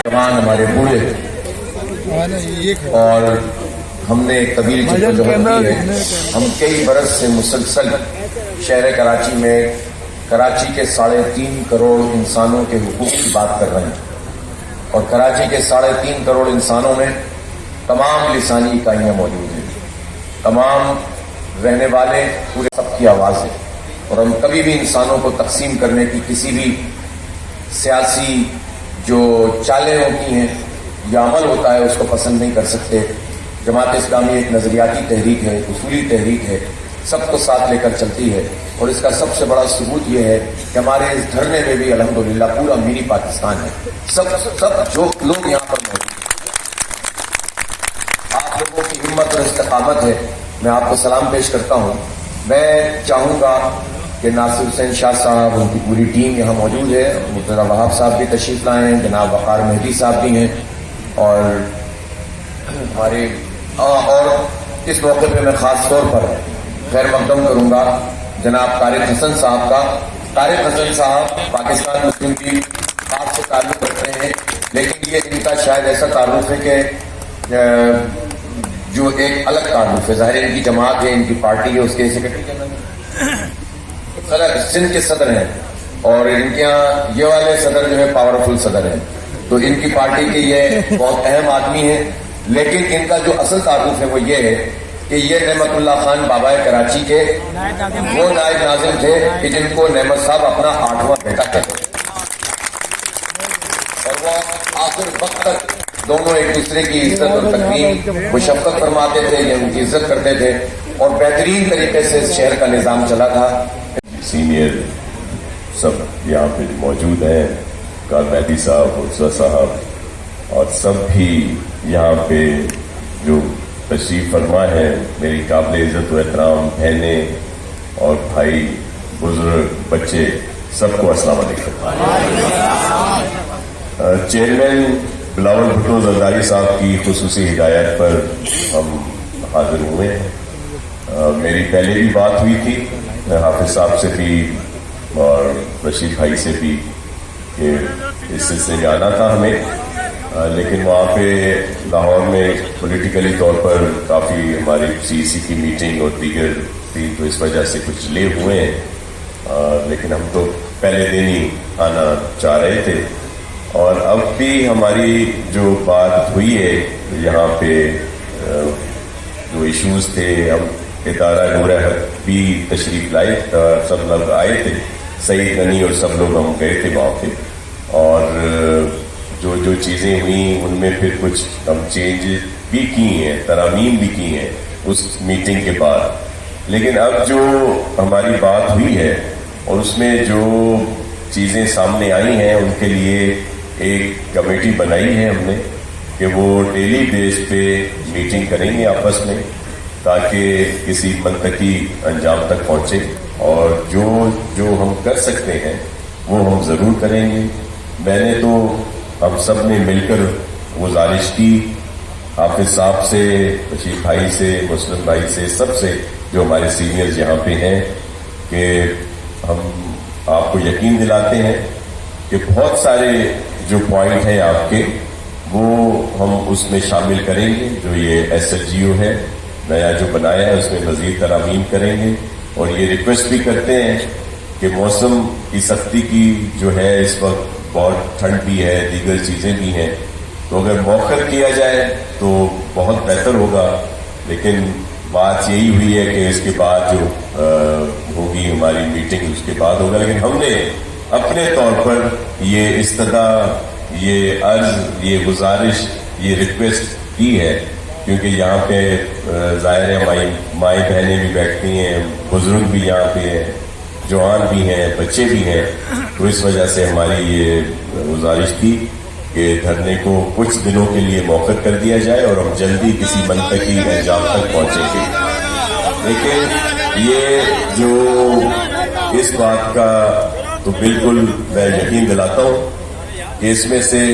जवान हमारे बूढ़े और हमने तवील जद्दोजहद की है। हम कई बरस से मुसलसल शहर कराची में कराची के 3.5 करोड़ इंसानों के हुकूक की बात कर रहे हैं और कराची के 3.5 करोड़ इंसानों में तमाम लिसानी इकाइयाँ मौजूद हैं, तमाम रहने वाले पूरे सबकी आवाज़ है और हम कभी भी इंसानों को तकसीम करने की किसी भी सियासी जो चालें होती हैं या अमल होता है उसको पसंद नहीं कर सकते। जमात इस्लामी एक नज़रियाती तहरीक है, उसूली तहरीक है, सबको साथ लेकर चलती है और इसका सबसे बड़ा सबूत ये है कि हमारे इस धरने में भी अल्हम्दुलिल्लाह पूरा मिनी पाकिस्तान है। सब जो लोग यहाँ पर मौजूद, आप लोगों की हिम्मत और इस्तिकामत है, मैं आपको सलाम पेश करता हूँ। मैं चाहूँगा कि नासिर हुसैन शाह साहब, उनकी पूरी टीम यहाँ मौजूद है, मुर्तज़ा वहाब साहब भी तशरीफ लाए हैं, जनाब वक़ार मेहदी साहब भी हैं और हमारे और इस मौके पे मैं ख़ास तौर पर खैर मकदम करूँगा जनाब तारिक हसन साहब का। तारिक हसन साहब पाकिस्तान मुस्लिम लीग आप से ताल्लुक़ रखते हैं, लेकिन ये इनका शायद ऐसा ताल्लुक़ है कि जो एक अलग ताल्लुक़ है। ज़ाहिर इनकी जमात है, इनकी पार्टी है, उसके सेक्रेटरी जनरल सदर सिंध के सदर हैं और इनके यहाँ ये वाले सदर जो है पावरफुल सदर हैं, तो इनकी पार्टी के ये बहुत अहम आदमी हैं। लेकिन इनका जो असल ताल्लुक़ है वो ये है कि ये नेमतुल्लाह खान बाबा कराची के वो नायब नाज़िम थे कि जिनको नेमत साहब अपना 8वां बेटा कहते थे और वो आखिर वक्त तक दोनों एक दूसरे की इज्जत और तकरीम वो शफकत फरमाते थे, ये उनकी इज्जत करते थे और बेहतरीन तरीके से इस शहर का निज़ाम चला था। सीनियर सब यहाँ पे मौजूद हैं, वक़ार मेहदी साहब, मुर्तज़ा साहब और सब भी यहाँ पे जो तशरीफ फरमा है, मेरी काबिल इज़्ज़त व एहतराम बहनें और भाई, बुजुर्ग, बच्चे, सबको अस्सलाम वालेकुम। चेयरमैन बिलावल भुट्टो जरदारी साहब की खुसूसी हिदायत पर हम हाजिर हुए हैं। मेरी पहले भी बात हुई थी हाफिज साहब से भी और रशीद भाई से भी कि इस सिलसिले में आना था हमें, लेकिन वहाँ पे लाहौर में पॉलिटिकली तौर पर काफ़ी हमारी सीईसी की मीटिंग और दीगर थी, तो इस वजह से कुछ डिले हुए हैं। लेकिन हम तो पहले दिन ही आना चाह रहे थे और अब भी हमारी जो बात हुई है यहाँ पे जो इश्यूज थे, हम इदारा नूर हक भी तशरीफ लाए, सब लोग आए थे, सईद गनी और सब लोग हम गए थे वहाँ पे और जो जो चीज़ें हुई उनमें फिर कुछ हम चेंज भी की हैं, तरामीम भी की हैं उस मीटिंग के बाद। लेकिन अब जो हमारी बात हुई है और उसमें जो चीज़ें सामने आई हैं उनके लिए एक कमेटी बनाई है हमने کہ وہ ڈیلی بیس پہ میٹنگ کریں گے آپس میں تاکہ کسی منطقی انجام تک پہنچے، اور جو ہم کر سکتے ہیں وہ ہم ضرور کریں گے۔ میں نے تو ہم سب نے مل کر گزارش کی حافظ صاحب سے، رشید بھائی سے، مسلم بھائی سے، سب سے جو ہمارے سینئرز یہاں پہ ہیں، کہ ہم آپ کو یقین دلاتے ہیں کہ بہت سارے جو پوائنٹ ہیں آپ کے وہ ہم اس میں شامل کریں گے۔ جو یہ ایس ایل جی او ہے نیا جو بنایا ہے اس میں مزید ترامیم کریں گے، اور یہ ریکویسٹ بھی کرتے ہیں کہ موسم کی سختی کی جو ہے اس وقت بہت ٹھنڈ بھی ہے، دیگر چیزیں بھی ہیں، تو اگر موخر کیا جائے تو بہت بہتر ہوگا۔ لیکن بات یہی ہوئی ہے کہ اس کے بعد جو ہوگی ہماری میٹنگ اس کے بعد ہوگا، لیکن ہم نے اپنے طور پر یہ استدعا، یہ عرض، یہ گزارش، یہ ریکویسٹ کی ہے، کیونکہ یہاں پہ ظاہر ہے ہماری مائیں بہنیں بھی بیٹھتی ہیں، بزرگ بھی یہاں پہ ہیں، جوان بھی ہیں، بچے بھی ہیں، تو اس وجہ سے ہماری یہ گزارش تھی کہ دھرنے کو کچھ دنوں کے لیے موخر کر دیا جائے اور ہم جلدی کسی منطقی انجام تک پہنچیں گے۔ لیکن یہ جو اس بات کا تو بالکل میں یقین دلاتا ہوں کہ اس میں سے